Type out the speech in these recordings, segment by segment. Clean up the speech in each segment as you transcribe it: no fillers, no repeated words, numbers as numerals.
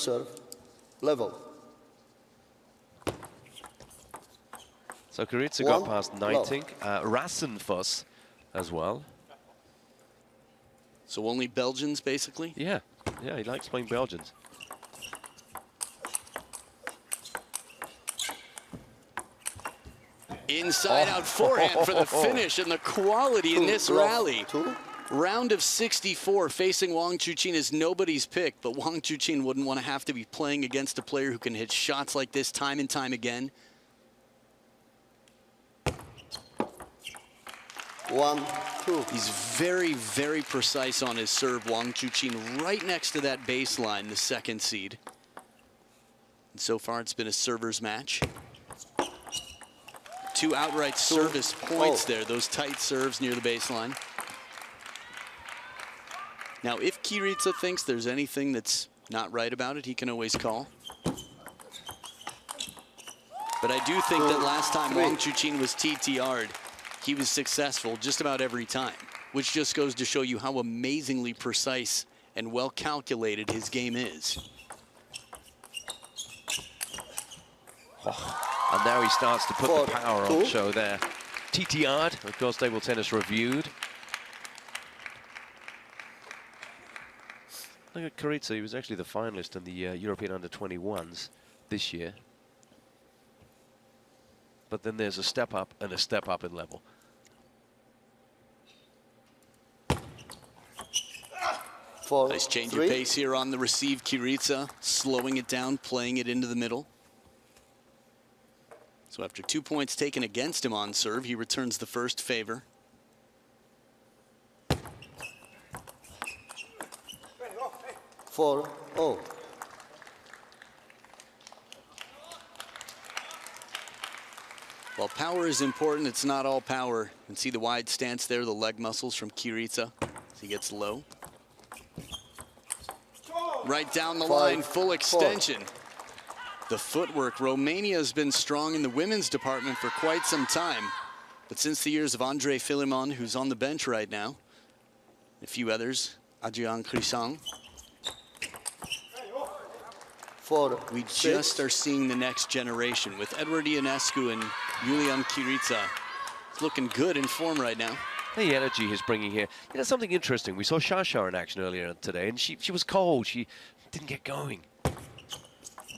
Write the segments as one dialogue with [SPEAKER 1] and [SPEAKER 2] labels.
[SPEAKER 1] Serve. Level.
[SPEAKER 2] So CHIRITA got past Nighting, Rassenfuss as well.
[SPEAKER 3] So only Belgians, basically?
[SPEAKER 2] Yeah, yeah, he likes playing Belgians.
[SPEAKER 3] Inside out forehand for the finish, and the quality in this rally. Round of 64, facing Wang Chuqin is nobody's pick, but Wang Chuqin wouldn't want to have to be playing against a player who can hit shots like this time and time again.
[SPEAKER 1] 1, 2.
[SPEAKER 3] He's very, very precise on his serve, Wang Chuqin, right next to that baseline, the second seed. And so far, it's been a server's match. 2 outright service points there, those tight serves near the baseline. Now, if CHIRITA thinks there's anything that's not right about it, he can always call. But I do think that last time Wang Chuqin was TTR'd, he was successful just about every time, which just goes to show you how amazingly precise and well calculated his game is.
[SPEAKER 2] And now he starts to put the power on show there. TTR'd, of course, Table Tennis Reviewed. Look at CHIRITA, he was actually the finalist in the European Under-21s this year. But then there's a step up and a step up in level.
[SPEAKER 3] Nice change of pace here on the receive, CHIRITA, slowing it down, playing it into the middle. So after 2 points taken against him on serve, he returns the first favor.
[SPEAKER 1] 4-0.
[SPEAKER 3] While power is important, it's not all power. You can see the wide stance there, the leg muscles from CHIRITA as he gets low. Right down the line, full extension. The footwork, Romania has been strong in the women's department for quite some time. But since the years of Andre Philemon, who's on the bench right now, a few others, Adrian Crisang, we just are seeing the next generation with Edward Ionescu and Iulian CHIRITA. It's looking good in form right now.
[SPEAKER 2] The energy he's bringing here. You know, something interesting. We saw Shasha in action earlier today, and she was cold. She didn't get going.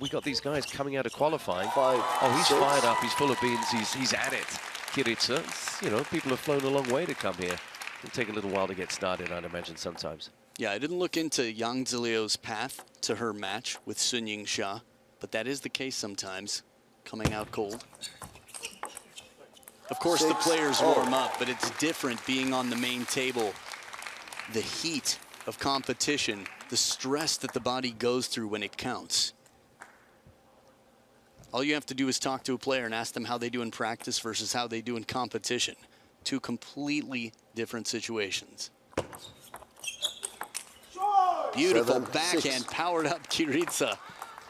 [SPEAKER 2] We got these guys coming out of qualifying. He's fired up. He's full of beans. He's at it. CHIRITA, you know, people have flown a long way to come here. It'll take a little while to get started, I'd imagine, sometimes.
[SPEAKER 3] Yeah, I didn't look into Yang Zilio's path to her match with Sun Ying Xia, but that is the case sometimes, coming out cold. Of course, the players warm up, but it's different being on the main table. The heat of competition, the stress that the body goes through when it counts. All you have to do is talk to a player and ask them how they do in practice versus how they do in competition. 2 completely different situations. Beautiful backhand, powered up CHIRITA.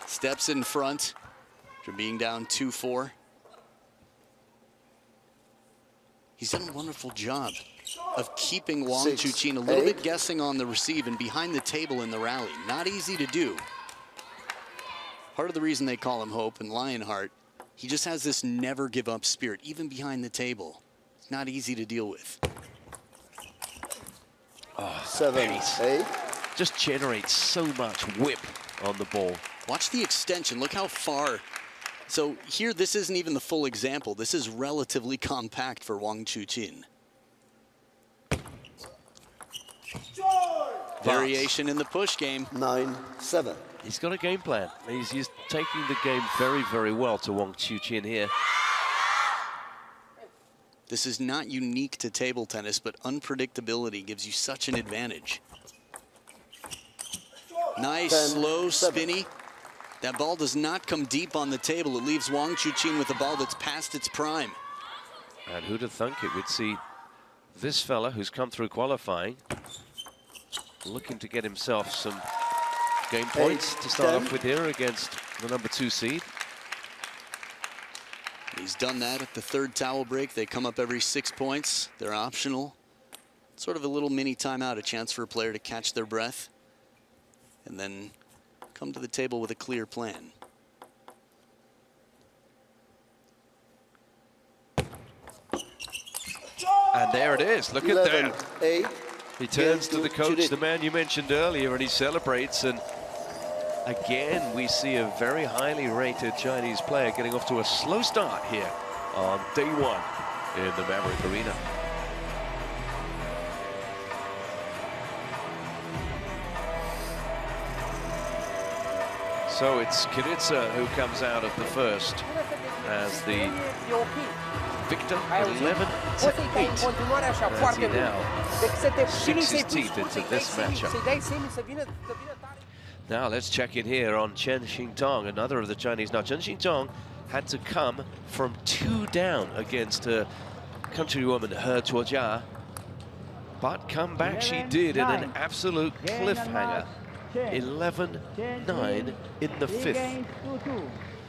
[SPEAKER 3] Steps in front after being down 2-4. He's done a wonderful job of keeping Wang Chuqin a little bit guessing on the receive and behind the table in the rally. Not easy to do. Part of the reason they call him Hope and Lionheart, he just has this never give up spirit, even behind the table. It's not easy to deal with.
[SPEAKER 1] 7-8.
[SPEAKER 2] Just generates so much whip on the ball.
[SPEAKER 3] Watch the extension. Look how far. So here, this isn't even the full example. This is relatively compact for Wang Chuqin. Variation in the push game.
[SPEAKER 1] 9-7.
[SPEAKER 2] He's got a game plan. He's taking the game very, very well to Wang Chuqin here.
[SPEAKER 3] This is not unique to table tennis, but unpredictability gives you such an advantage. Nice, slow, spinny. That ball does not come deep on the table. It leaves Wang Chuqin with a ball that's past its prime.
[SPEAKER 2] And who'd have thunk it? We'd see this fella who's come through qualifying looking to get himself some game points to start off with here against the #2 seed.
[SPEAKER 3] He's done that at the 3rd towel break. They come up every 6 points. They're optional. Sort of a little mini timeout, a chance for a player to catch their breath and then come to the table with a clear plan.
[SPEAKER 2] And there it is. Look at
[SPEAKER 1] 11,
[SPEAKER 2] that.
[SPEAKER 1] 8.
[SPEAKER 2] He turns to
[SPEAKER 1] Game
[SPEAKER 2] the
[SPEAKER 1] to
[SPEAKER 2] coach,
[SPEAKER 1] Chirita.
[SPEAKER 2] the man you mentioned earlier, and he celebrates. And again, we see a very highly rated Chinese player getting off to a slow start here on day one in the Maverick Arena. So it's CHIRITA who comes out of the first as the victor, 11-8, as he now sinks his teeth into this matchup. Now let's check in here on Chen Xingtong, another of the Chinese. Now Chen Xingtong had to come from 2 down against her countrywoman He Chuojia, but come back she did in an absolute cliffhanger. 11-9 in the 5th.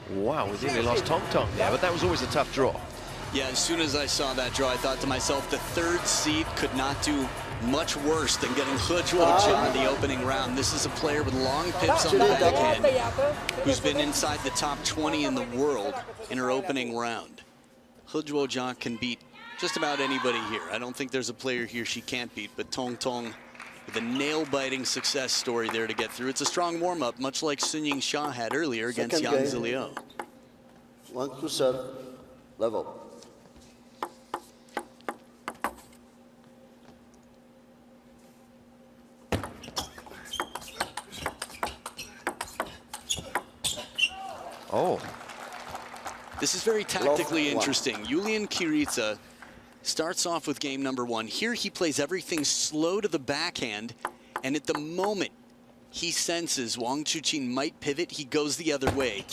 [SPEAKER 2] Wow, we nearly lost Tong Tong there, but that was always a tough draw.
[SPEAKER 3] Yeah, as soon as I saw that draw, I thought to myself, the 3rd seed could not do much worse than getting He Chuojia in the opening round. This is a player with long pips on the backhand who's been inside the top 20 in the world in her opening round. He Chuojia can beat just about anybody here. I don't think there's a player here she can't beat, but Tong Tong with a nail-biting success story there to get through. It's a strong warm-up, much like Sun Ying Xia had earlier against Yang Ziliu.
[SPEAKER 1] 1 to serve. Level.
[SPEAKER 2] Oh.
[SPEAKER 3] This is very tactically interesting. Iulian CHIRITA starts off with game number 1. Here he plays everything slow to the backhand, and at the moment he senses Wang Chuqin might pivot, he goes the other way.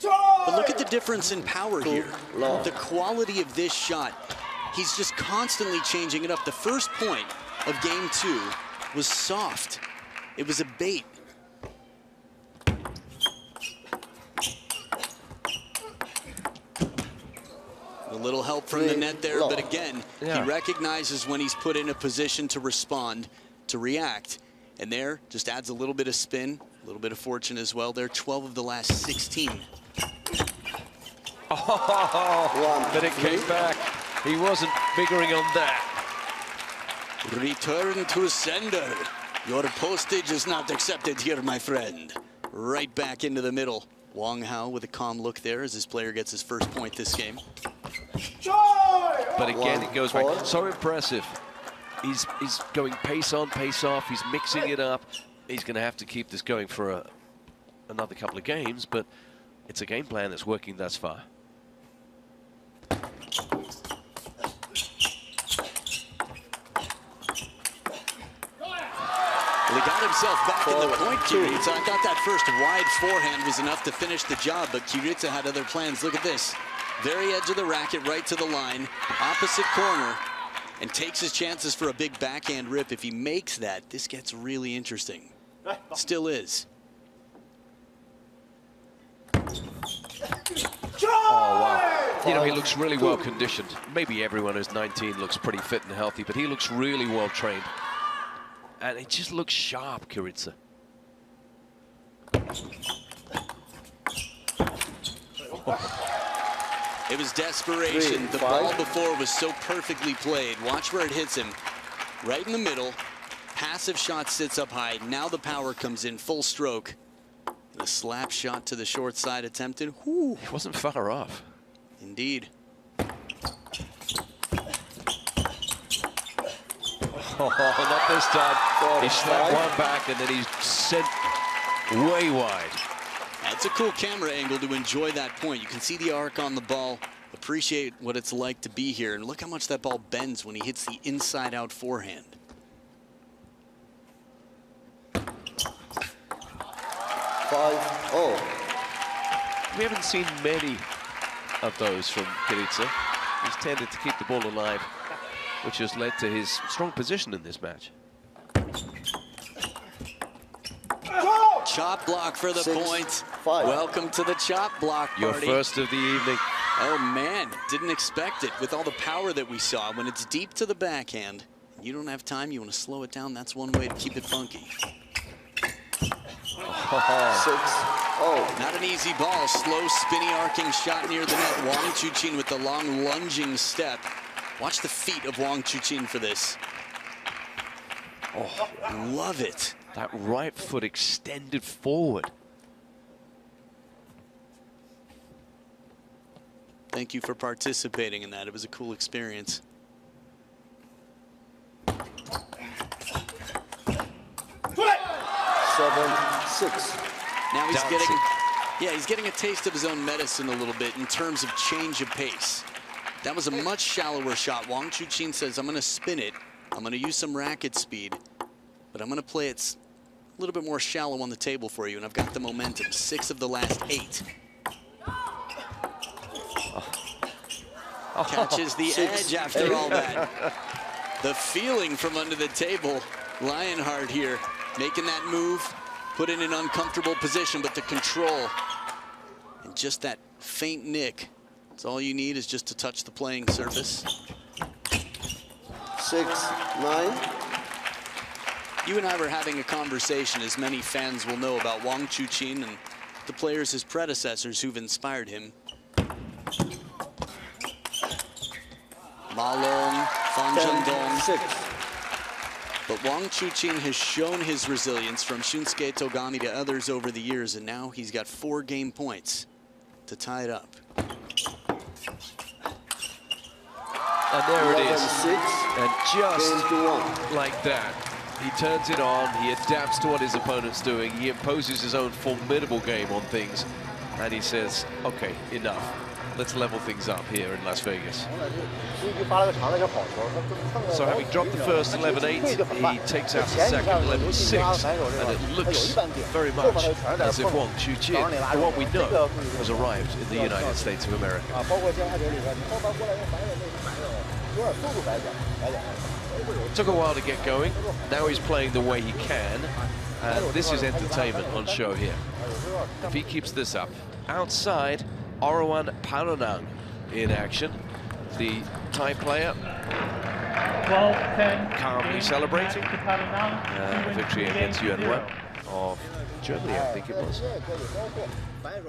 [SPEAKER 3] But look at the difference in power here. The quality of this shot. He's just constantly changing it up. The first point of game 2 was soft. It was a bait. A little help from the net there, but again, he recognizes when he's put in a position to respond, to react. And there, just adds a little bit of spin, a little bit of fortune as well. They're 12 of the last 16.
[SPEAKER 2] Oh, but it came back. He wasn't figuring on that.
[SPEAKER 3] Return to sender. Your postage is not accepted here, my friend. Right back into the middle. Wang Hao with a calm look there as his player gets his first point this game.
[SPEAKER 2] But again, it goes back. So impressive. He's going pace on, pace off. He's mixing it up. He's going to have to keep this going for another couple of games, but it's a game plan that's working thus far.
[SPEAKER 3] Well, he got himself back in the point, CHIRITA. I thought that first wide forehand was enough to finish the job, but CHIRITA had other plans. Look at this. Very edge of the racket, right to the line, opposite corner, and takes his chances for a big backhand rip. If he makes that, this gets really interesting. Still is.
[SPEAKER 2] Oh, wow. You know, he looks really well conditioned. Maybe everyone who's 19 looks pretty fit and healthy, but he looks really well trained. And it just looks sharp, CHIRITA.
[SPEAKER 3] It was desperation. The ball before was so perfectly played. Watch where it hits him. Right in the middle. Passive shot sits up high. Now the power comes in full stroke. And a slap shot to the short side attempted. Whew.
[SPEAKER 2] He wasn't far off.
[SPEAKER 3] Indeed.
[SPEAKER 2] Oh, not this time. He slapped one back and then he's sent way wide.
[SPEAKER 3] That's a cool camera angle to enjoy that point. You can see the arc on the ball, appreciate what it's like to be here, and look how much that ball bends when he hits the inside-out forehand.
[SPEAKER 2] We haven't seen many of those from CHIRITA. He's tended to keep the ball alive, which has led to his strong position in this match.
[SPEAKER 3] Chop block for the point. Welcome to the chop block party.
[SPEAKER 2] Your first of the evening.
[SPEAKER 3] Oh man, didn't expect it. With all the power that we saw, when it's deep to the backhand, you don't have time, you want to slow it down, that's one way to keep it funky. Not an easy ball. Slow, spinny, arcing shot near the net. Wang Chuqin with the long lunging step. Watch the feet of Wang Chuqin for this. Oh, love it.
[SPEAKER 2] That right foot extended forward.
[SPEAKER 3] Thank you for participating in that. It was a cool experience. Now he's getting a taste of his own medicine a little bit in terms of change of pace. That was a much shallower shot. Wang Chuqin says, I'm going to spin it. I'm going to use some racket speed, but I'm going to play it a little bit more shallow on the table for you, and I've got the momentum. 6 of the last 8. Catches the edge after all that. The feeling from under the table. Lionheart here making that move, put in an uncomfortable position, but the control and just that faint nick. That's all you need, is just to touch the playing surface.
[SPEAKER 1] 6-9.
[SPEAKER 3] You and I were having a conversation, as many fans will know, about Wang Chuqin and the players, his predecessors, who've inspired him. Ma Long, Fan Zhendong. But Wang Chuqin has shown his resilience, from Shunsuke Togami to others over the years, and now he's got 4 game points to tie it up.
[SPEAKER 2] And there it is. And just like that, he turns it on, he adapts to what his opponent's doing, he imposes his own formidable game on things, and he says, okay, enough. Let's level things up here in Las Vegas. So having dropped the first 11-8, he takes out the second 11-6, and it looks very much as if Wang Chuqin, for what we know, has arrived in the United States of America. Took a while to get going. Now he's playing the way he can, and this is entertainment on show here. If he keeps this up, outside, Orawan Paranang in action. The Thai player calmly celebrating a victory against Yuan Wen of Germany, I think it was.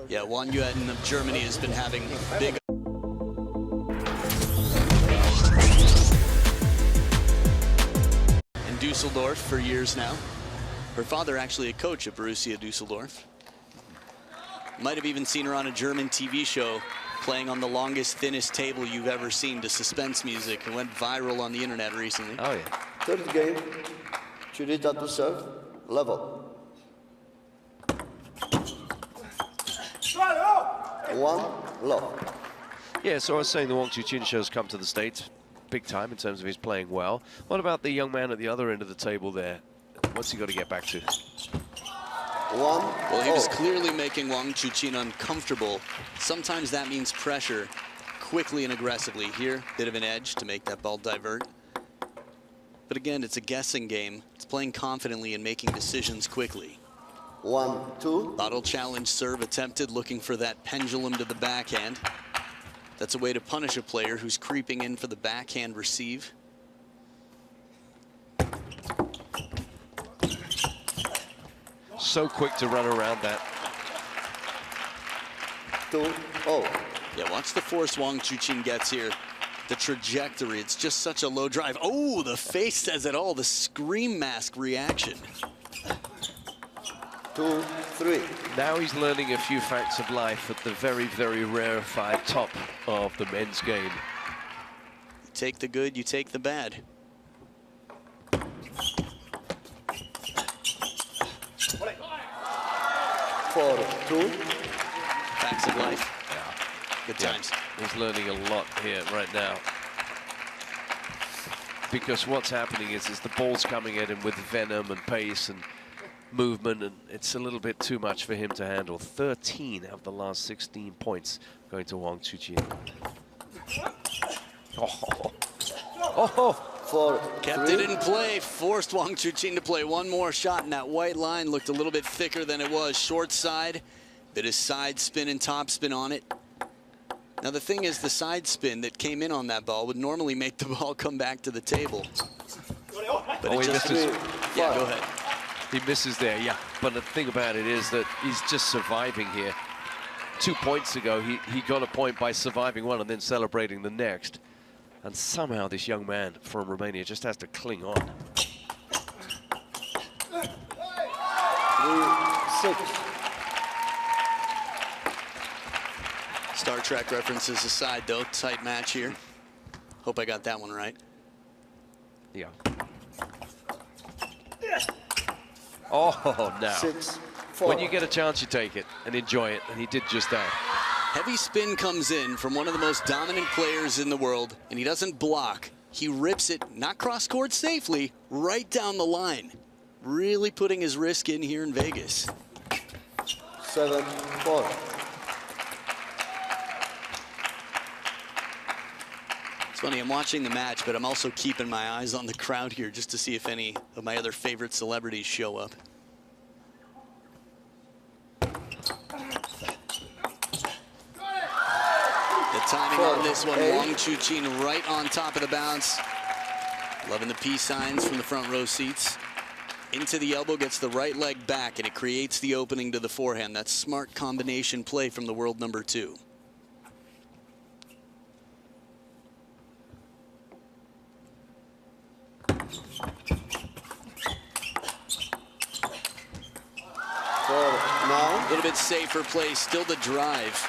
[SPEAKER 3] Yeah, Wang Yuan of Germany has been having big... in Dusseldorf for years now. Her father actually a coach at Borussia Dusseldorf. Might have even seen her on a German TV show playing on the longest, thinnest table you've ever seen to suspense music, and went viral on the internet recently.
[SPEAKER 2] Oh, yeah.
[SPEAKER 1] Third game, CHIRITA to serve, level. 1 low.
[SPEAKER 2] Yeah, so I was saying the Wang Chuqin show's come to the States big time in terms of his playing well. What about the young man at the other end of the table there? What's he got to get back to?
[SPEAKER 3] Well, he was clearly making Wang Chuqin uncomfortable. Sometimes that means pressure quickly and aggressively. Here, bit of an edge to make that ball divert. But again, it's a guessing game. It's playing confidently and making decisions quickly.
[SPEAKER 1] 1-2.
[SPEAKER 3] Bottle challenge serve attempted, looking for that pendulum to the backhand. That's a way to punish a player who's creeping in for the backhand receive.
[SPEAKER 2] So quick to run around that.
[SPEAKER 1] 2-0.
[SPEAKER 3] Yeah, watch the force Wang Chuqin gets here. The trajectory, it's just such a low drive. Oh, the face says it all, the scream mask reaction.
[SPEAKER 1] 2-3.
[SPEAKER 2] Now he's learning a few facts of life at the very, very rarefied top of the men's game.
[SPEAKER 3] You take the good, you take the bad.
[SPEAKER 1] 4-2.
[SPEAKER 3] Facts of life. Yeah. Good times.
[SPEAKER 2] He's learning a lot here right now. Because what's happening is the ball's coming at him with venom and pace and movement, and it's a little bit too much for him to handle. 13 of the last 16 points going to Wang Chuqin.
[SPEAKER 3] Kept it in play, forced Wang Chuqin to play one more shot, and that white line looked a little bit thicker than it was. Short side, bit of side spin and top spin on it. Now the thing is, the side spin that came in on that ball would normally make the ball come back to the table. But it just... Yeah, go ahead.
[SPEAKER 2] He misses there, yeah. But the thing about it is that he's just surviving here. 2 points ago, he got a point by surviving one and then celebrating the next. And somehow this young man from Romania just has to cling on.
[SPEAKER 1] 3-6.
[SPEAKER 3] Star Trek references aside, though, tight match here. Hope I got that one right.
[SPEAKER 2] Yeah. Oh, now.
[SPEAKER 1] 6-4.
[SPEAKER 2] When you get a chance, you take it and enjoy it, and he did just that.
[SPEAKER 3] Heavy spin comes in from one of the most dominant players in the world, and he doesn't block. He rips it, not cross-court safely, right down the line. Really putting his risk in here in Vegas.
[SPEAKER 1] 7-4.
[SPEAKER 3] It's funny, I'm watching the match, but I'm also keeping my eyes on the crowd here just to see if any of my other favorite celebrities show up. The timing on this one, Wang Chuqin right on top of the bounce. Loving the peace signs from the front row seats. Into the elbow, gets the right leg back, and it creates the opening to the forehand. That's smart combination play from the world number 2. A little bit safer play, still the drive.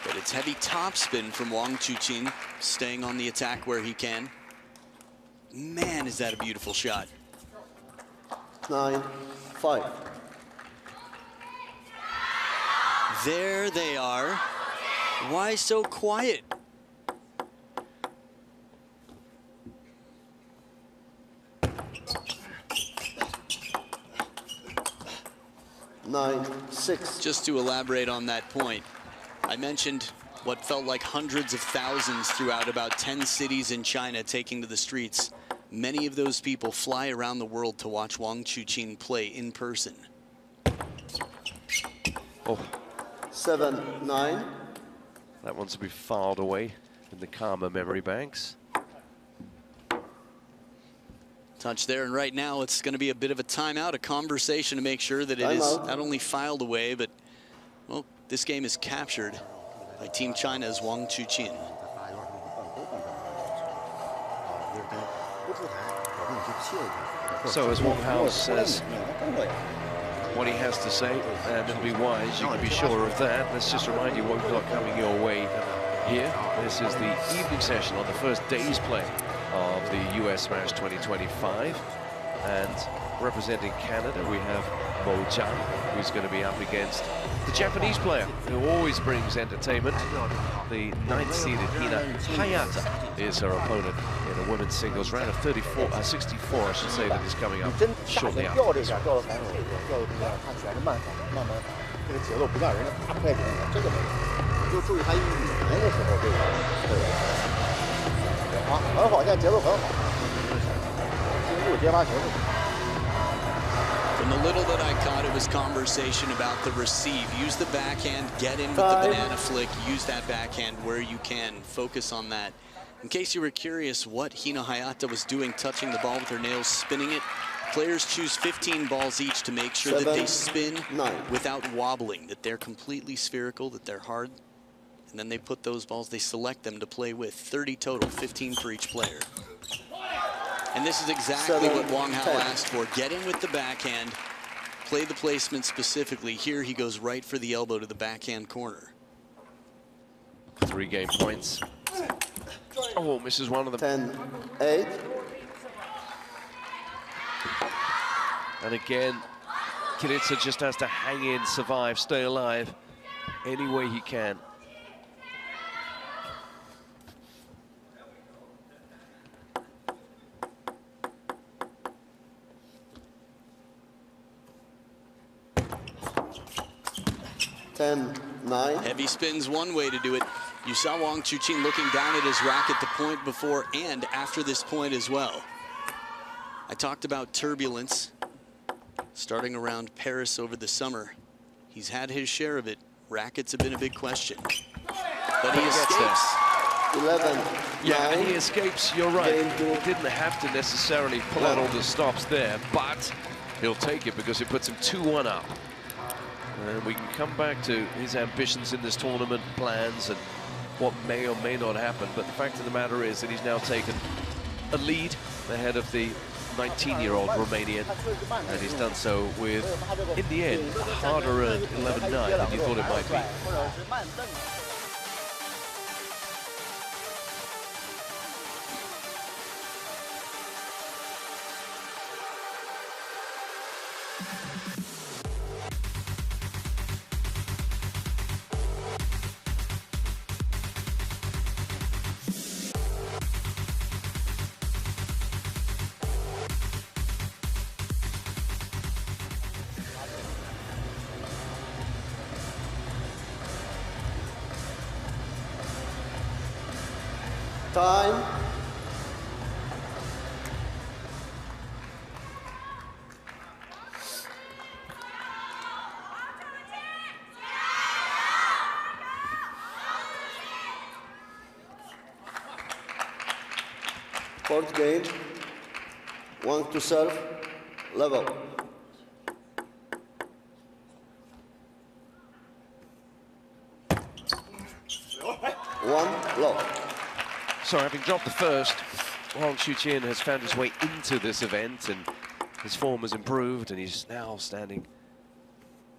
[SPEAKER 3] But it's heavy topspin from Wang Chuqin, staying on the attack where he can. Man, is that a beautiful shot.
[SPEAKER 1] 9-5.
[SPEAKER 3] There they are. Why so quiet? Just to elaborate on that point, I mentioned what felt like hundreds of thousands throughout about 10 cities in China taking to the streets. Many of those people fly around the world to watch Wang Chuqin play in person.
[SPEAKER 2] Oh.
[SPEAKER 1] 7-9.
[SPEAKER 2] That one's to be filed away in the karma memory banks.
[SPEAKER 3] Touch there, and right now it's going to be a bit of a timeout, a conversation to make sure that it is not only filed away, but, well, this game is captured by Team China's Wang Chuqin.
[SPEAKER 2] So as Wang Hao says what he has to say, and it'll be wise, you can be sure of that. Let's just remind you what we've got coming your way here. This is the evening session on the first day's play of the US Smash 2025, and representing Canada we have Mo Zhang, who's going to be up against the Japanese player who always brings entertainment. The 9th-seeded Hina Hayata is her opponent in a women's singles round of 64, I should say, that is coming up shortly after this.
[SPEAKER 3] From the little that I caught, it was conversation about the receive. Use the backhand, get in with the banana flick, use that backhand where you can. Focus on that. In case you were curious what Hina Hayata was doing, touching the ball with her nails, spinning it, players choose 15 balls each to make sure that they spin without wobbling, that they're completely spherical, that they're hard. And then they put those balls, they select them to play with. 30 total, 15 for each player. And this is exactly what Wang Hao asked for. Get in with the backhand, play the placement specifically. Here he goes right for the elbow to the backhand corner.
[SPEAKER 2] 3 game points. Oh, misses one of them.
[SPEAKER 1] 10-8.
[SPEAKER 2] And again, CHIRITA just has to hang in, survive, stay alive any way he can.
[SPEAKER 3] Heavy spin's one way to do it. You saw Wang Chuqin looking down at his racket the point before and after this point as well. I talked about turbulence starting around Paris over the summer. He's had his share of it. Rackets have been a big question. But he escapes.
[SPEAKER 1] 11.
[SPEAKER 2] Yeah, and he escapes, you're right. He didn't have to necessarily pull out all the stops there, but He'll take it because it puts him 2-1 up. And we can come back to his ambitions in this tournament, plans, and what may or may not happen. But the fact of the matter is that he's now taken a lead ahead of the 19-year-old Romanian, and he's done so with, in the end, a harder-earned 11-9 than you thought it might be.
[SPEAKER 1] Time. Fourth game. Wang to serve. Level. One low.
[SPEAKER 2] So having dropped the first, Wang Chuqin has found his way into this event, and his form has improved, and he's now standing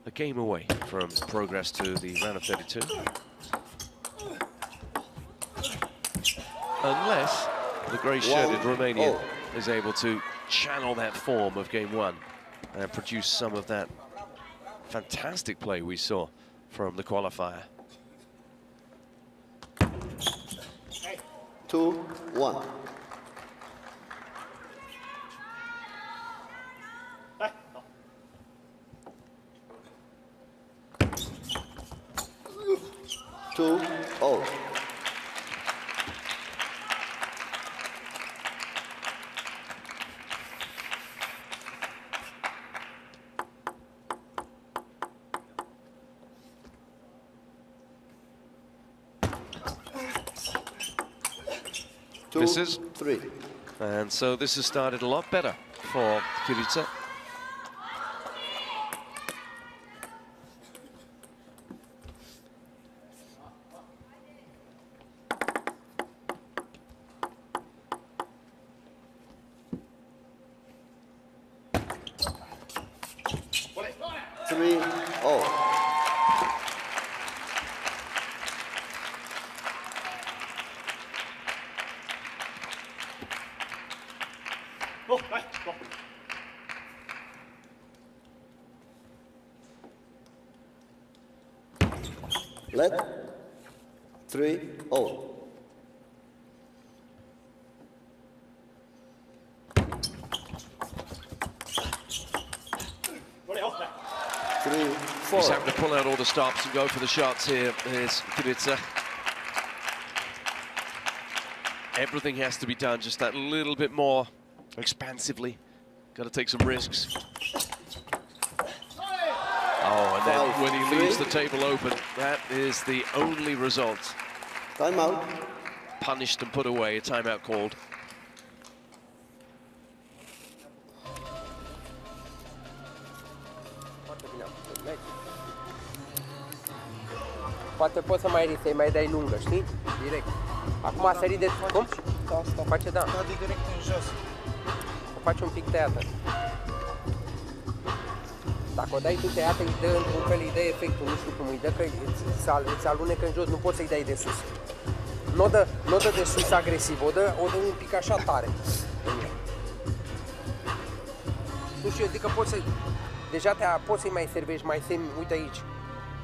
[SPEAKER 2] a game away from progress to the round of 32. Unless the grey-shirted Romanian is able to channel that form of game one and produce some of that fantastic play we saw from the qualifier.
[SPEAKER 1] 2-1. Two, oh.
[SPEAKER 2] Misses.
[SPEAKER 1] 3.
[SPEAKER 2] And so this has started a lot better for CHIRITA.
[SPEAKER 1] Let 3-0.
[SPEAKER 2] He's having to pull out all the stops and go for the shots here. Here's CHIRITA. Everything has to be done just that little bit more expansively. Got to take some risks. Oh, and then when he leaves the table open, that is the only result.
[SPEAKER 1] Timeout.
[SPEAKER 2] Punished and put away, a timeout called.
[SPEAKER 4] Poate poți să să-i mai dai lungă, știi? Direct. Acum a sărit de... Cum? O face, da.
[SPEAKER 5] Direct în jos.
[SPEAKER 4] O faci un pic tăiată. Dacă o dai tu tăiată, îi dă într-un fel, îi dă efectul, nu știu cum îi dă, că îți alunecă în jos, nu poți să-i dai de sus. Nu o dă de sus agresiv, o dă un pic așa tare. Nu știu, adică poți să... Deja poți să-i mai servești, mai semni, uite aici.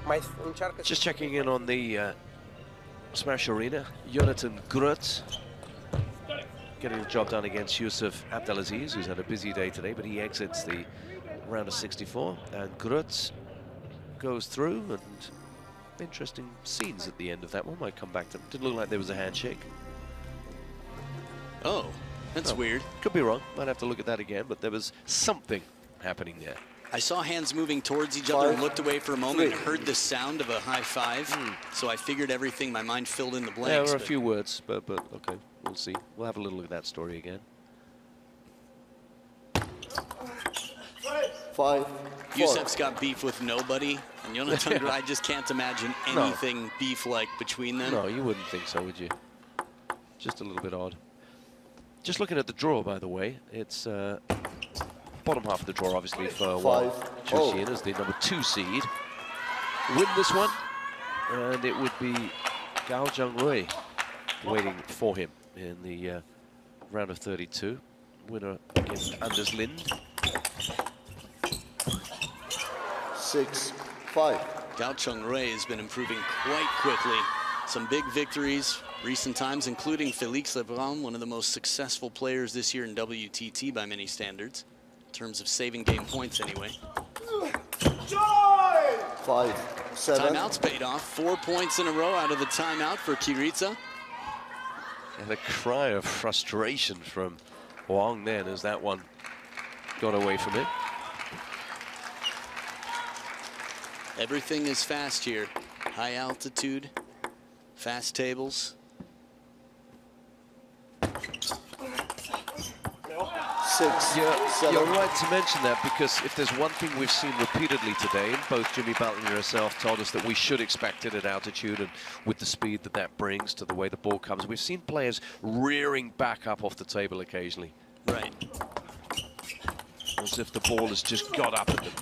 [SPEAKER 4] Mai încearcă...
[SPEAKER 2] Just checking in on the Smash Arena, Jonathan Grutz getting the job done against Yusuf Abdelaziz, who's had a busy day today, but he exits the round of 64, and Grutz goes through, and interesting scenes at the end of that one. Might come back to, didn't look like there was a handshake.
[SPEAKER 3] Oh, that's weird.
[SPEAKER 2] Could be wrong, might have to look at that again, but there was something happening there.
[SPEAKER 3] I saw hands moving towards each other and looked away for a moment and heard the sound of a high five, so I figured everything, my mind filled in the blanks.
[SPEAKER 2] Yeah, there were a few words, but okay, we'll see. We'll have a little look at that story again.
[SPEAKER 1] 5, 4.
[SPEAKER 3] Yusef's got beef with nobody, and Jonathan, I just can't imagine anything beef-like between them.
[SPEAKER 2] No, you wouldn't think so, would you? Just a little bit odd. Just looking at the draw, by the way, it's bottom half of the draw, obviously, for Wang Chuqin as the number 2 seed. Win this one, and it would be Cao Zhengrui waiting for him in the round of 32. Winner against Anders Lind.
[SPEAKER 1] 6, 5.
[SPEAKER 3] Cao Zhengrui has been improving quite quickly. Some big victories recent times, including Felix Lebrun, one of the most successful players this year in WTT by many standards, in terms of saving game points anyway.
[SPEAKER 1] 5, 7.
[SPEAKER 3] Timeout's paid off. 4 points in a row out of the timeout for CHIRITA.
[SPEAKER 2] And a cry of frustration from Wang then as that one got away from him.
[SPEAKER 3] Everything is fast here. High altitude, fast tables.
[SPEAKER 1] 6, 7.
[SPEAKER 2] You're right to mention that, because if there's one thing we've seen repeatedly today, and both Jimmy Butler and yourself told us that we should expect it at altitude and with the speed that that brings to the way the ball comes, we've seen players rearing back up off the table occasionally.
[SPEAKER 3] Right.
[SPEAKER 2] As if the ball has just got up at them.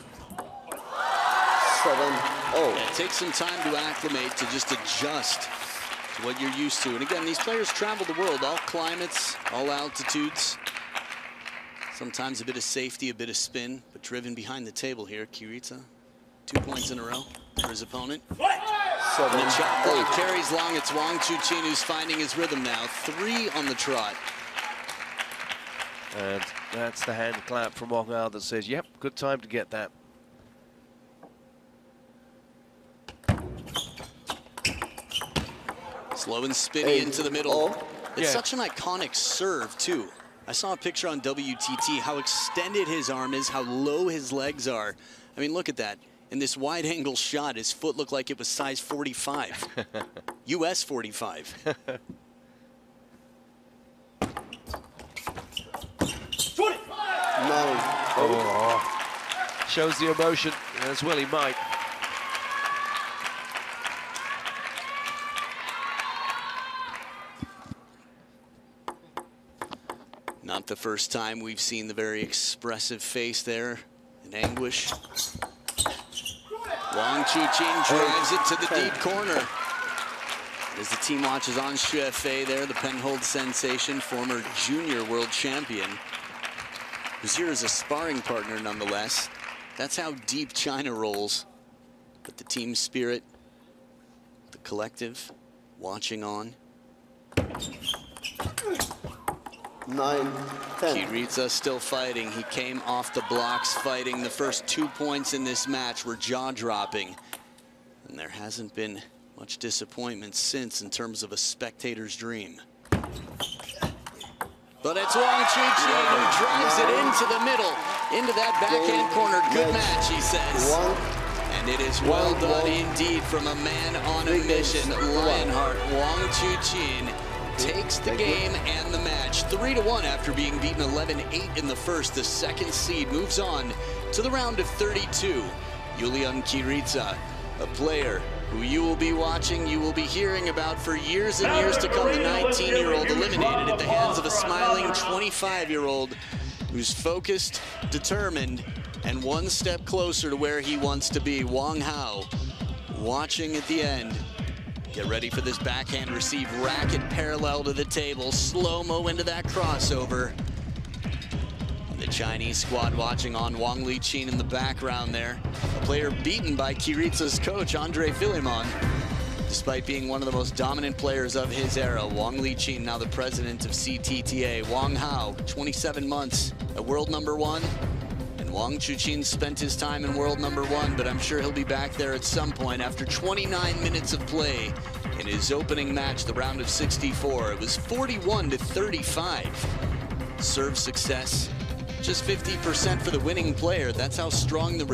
[SPEAKER 1] 7,
[SPEAKER 3] Yeah, it takes some time to acclimate, to just adjust to what you're used to. And again, these players travel the world, all climates, all altitudes. Sometimes a bit of safety, a bit of spin, but driven behind the table here. CHIRITA, 2 points in a row for his opponent.
[SPEAKER 1] 7,
[SPEAKER 3] And the shot
[SPEAKER 1] 8.
[SPEAKER 3] clock carries long. It's Wang Chuqin who's finding his rhythm now. 3 on the trot.
[SPEAKER 2] And that's the hand clap from Wang Hao that says, yep, good time to get that.
[SPEAKER 3] Slow and spinny into the middle. It's
[SPEAKER 2] Yeah.
[SPEAKER 3] such an iconic serve, too. I saw a picture on WTT, how extended his arm is, how low his legs are. I mean, look at that. In this wide-angle shot, his foot looked like it was size 45. US 45.
[SPEAKER 1] 9, 8.
[SPEAKER 2] Shows the emotion, as well he might.
[SPEAKER 3] Not the first time we've seen the very expressive face there in anguish. Wang Chuqin drives it to the deep corner. As the team watches on Xue there, the Penhold sensation, former junior world champion, who's here as a sparring partner nonetheless. That's how deep China rolls. But the team spirit, the collective, watching on.
[SPEAKER 1] 9, 10.
[SPEAKER 3] CHIRITA still fighting. He came off the blocks fighting. The first 2 points in this match were jaw-dropping. And there hasn't been much disappointment since in terms of a spectator's dream. But it's Wang Chuqin who drives it into the middle, into that backhand corner. Good match, he says. And it is well done indeed from a man on a mission. Lionheart, Wang Chuqin takes the game and the match. 3-1 after being beaten 11-8 in the first. The second seed moves on to the round of 32. Iulian CHIRITA, a player who you will be watching, you will be hearing about for years and years to come. The 19-year-old eliminated at the hands of a smiling 25-year-old who's focused, determined, and one step closer to where he wants to be. Wang Hao watching at the end. Get ready for this backhand receive, racket parallel to the table, slow-mo into that crossover. The Chinese squad watching on, Wang Liqin in the background there. A player beaten by CHIRITA's coach, Andre Philemon, despite being one of the most dominant players of his era. Wang Liqin, now the president of CTTA. Wang Hao, 27 months at world #1. And Wang Chuqin spent his time in world #1, but I'm sure he'll be back there at some point after 29 minutes of play in his opening match, the round of 64. It was 41-35. Serve success, just 50% for the winning player. That's how strong the